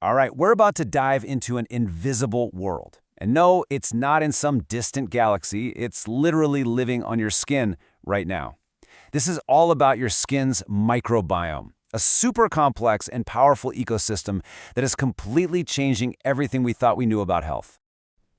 All right, we're about to dive into an invisible world. And no, it's not in some distant galaxy, it's literally living on your skin right now. This is all about your skin's microbiome, a super complex and powerful ecosystem that is completely changing everything we thought we knew about health.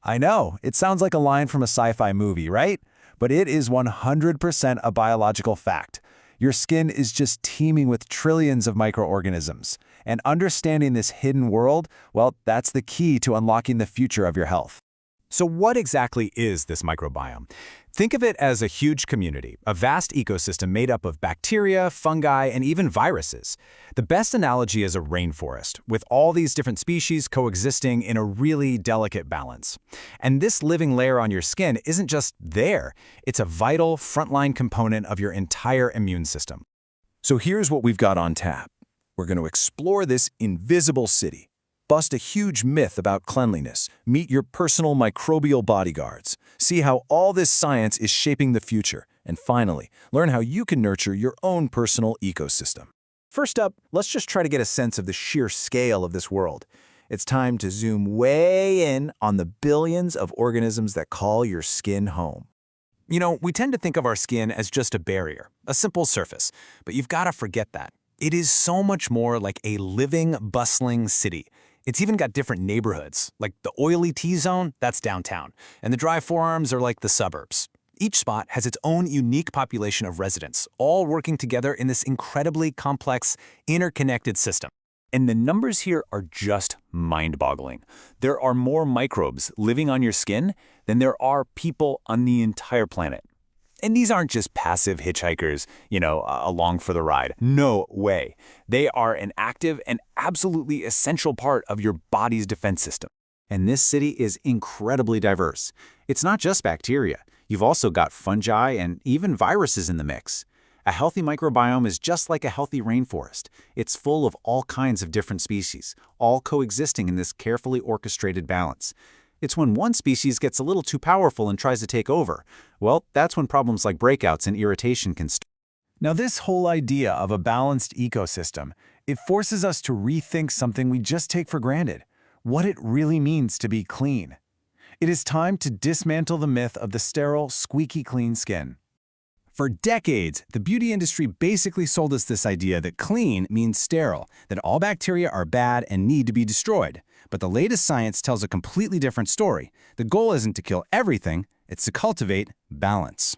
I know, it sounds like a line from a sci-fi movie, right? But it is 100% a biological fact. Your skin is just teeming with trillions of microorganisms. And understanding this hidden world, well, that's the key to unlocking the future of your health. So what exactly is this microbiome? Think of it as a huge community, a vast ecosystem made up of bacteria, fungi, and even viruses. The best analogy is a rainforest, with all these different species coexisting in a really delicate balance. And this living layer on your skin isn't just there, it's a vital frontline component of your entire immune system. So here's what we've got on tap. We're going to explore this invisible city, bust a huge myth about cleanliness, meet your personal microbial bodyguards, see how all this science is shaping the future, and finally, learn how you can nurture your own personal ecosystem. First up, let's just try to get a sense of the sheer scale of this world. It's time to zoom way in on the billions of organisms that call your skin home. You know, we tend to think of our skin as just a barrier, a simple surface, but you've got to forget that. It is so much more like a living, bustling city. It's even got different neighborhoods, like the oily T-zone, that's downtown, and the dry forearms are like the suburbs. Each spot has its own unique population of residents, all working together in this incredibly complex, interconnected system. And the numbers here are just mind-boggling. There are more microbes living on your skin than there are people on the entire planet. And these aren't just passive hitchhikers, along for the ride. No way. They are an active and absolutely essential part of your body's defense system. And this city is incredibly diverse. It's not just bacteria. You've also got fungi and even viruses in the mix. A healthy microbiome is just like a healthy rainforest. It's full of all kinds of different species, all coexisting in this carefully orchestrated balance. It's when one species gets a little too powerful and tries to take over. Well, that's when problems like breakouts and irritation can start. Now, this whole idea of a balanced ecosystem, it forces us to rethink something we just take for granted, what it really means to be clean. It is time to dismantle the myth of the sterile, squeaky clean skin. For decades, the beauty industry basically sold us this idea that clean means sterile, that all bacteria are bad and need to be destroyed. But the latest science tells a completely different story. The goal isn't to kill everything, it's to cultivate balance.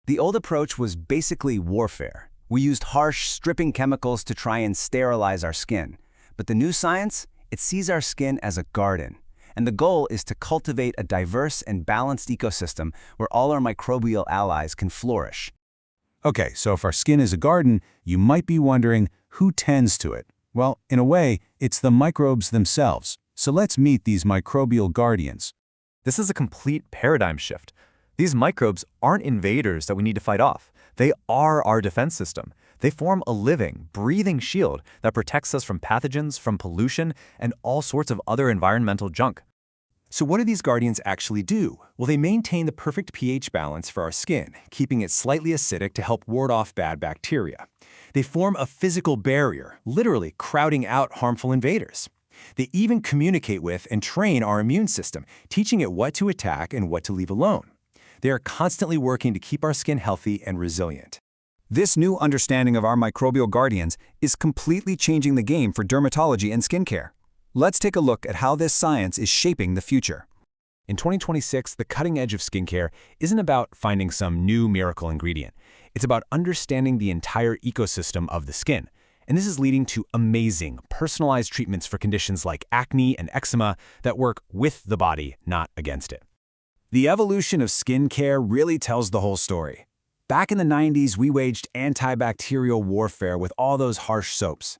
The old approach was basically warfare. We used harsh, stripping chemicals to try and sterilize our skin. But the new science, it sees our skin as a garden. And the goal is to cultivate a diverse and balanced ecosystem where all our microbial allies can flourish. Okay, so if our skin is a garden, you might be wondering, who tends to it? Well, in a way, it's the microbes themselves. So let's meet these microbial guardians. This is a complete paradigm shift. These microbes aren't invaders that we need to fight off. They are our defense system. They form a living, breathing shield that protects us from pathogens, from pollution, and all sorts of other environmental junk. So what do these guardians actually do? Well, they maintain the perfect pH balance for our skin, keeping it slightly acidic to help ward off bad bacteria. They form a physical barrier, literally crowding out harmful invaders. They even communicate with and train our immune system, teaching it what to attack and what to leave alone. They are constantly working to keep our skin healthy and resilient. This new understanding of our microbial guardians is completely changing the game for dermatology and skincare. Let's take a look at how this science is shaping the future. In 2026, the cutting edge of skincare isn't about finding some new miracle ingredient. It's about understanding the entire ecosystem of the skin. And this is leading to amazing, personalized treatments for conditions like acne and eczema that work with the body, not against it. The evolution of skincare really tells the whole story. Back in the 90s, we waged antibacterial warfare with all those harsh soaps.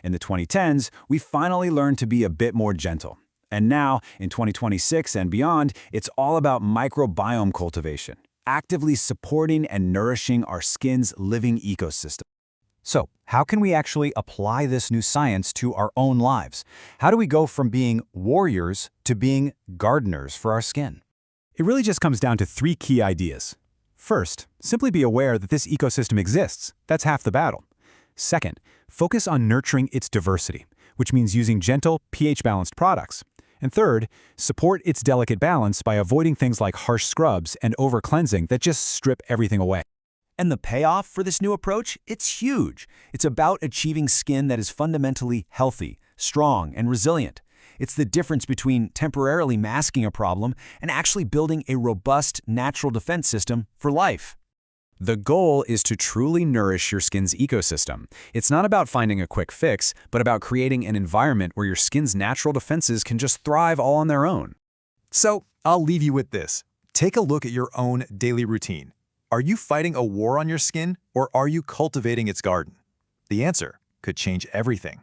In the 2010s, we finally learned to be a bit more gentle. And now, in 2026 and beyond, it's all about microbiome cultivation, actively supporting and nourishing our skin's living ecosystem. So, how can we actually apply this new science to our own lives? How do we go from being warriors to being gardeners for our skin? It really just comes down to 3 key ideas. First, simply be aware that this ecosystem exists. That's half the battle. Second, focus on nurturing its diversity. which means using gentle, pH-balanced products. And third, support its delicate balance by avoiding things like harsh scrubs and over-cleansing that just strip everything away. And the payoff for this new approach? It's huge. It's about achieving skin that is fundamentally healthy, strong, and resilient. It's the difference between temporarily masking a problem and actually building a robust, natural defense system for life. The goal is to truly nourish your skin's ecosystem. It's not about finding a quick fix, but about creating an environment where your skin's natural defenses can just thrive all on their own. So, I'll leave you with this. Take a look at your own daily routine. Are you fighting a war on your skin, or are you cultivating its garden? The answer could change everything.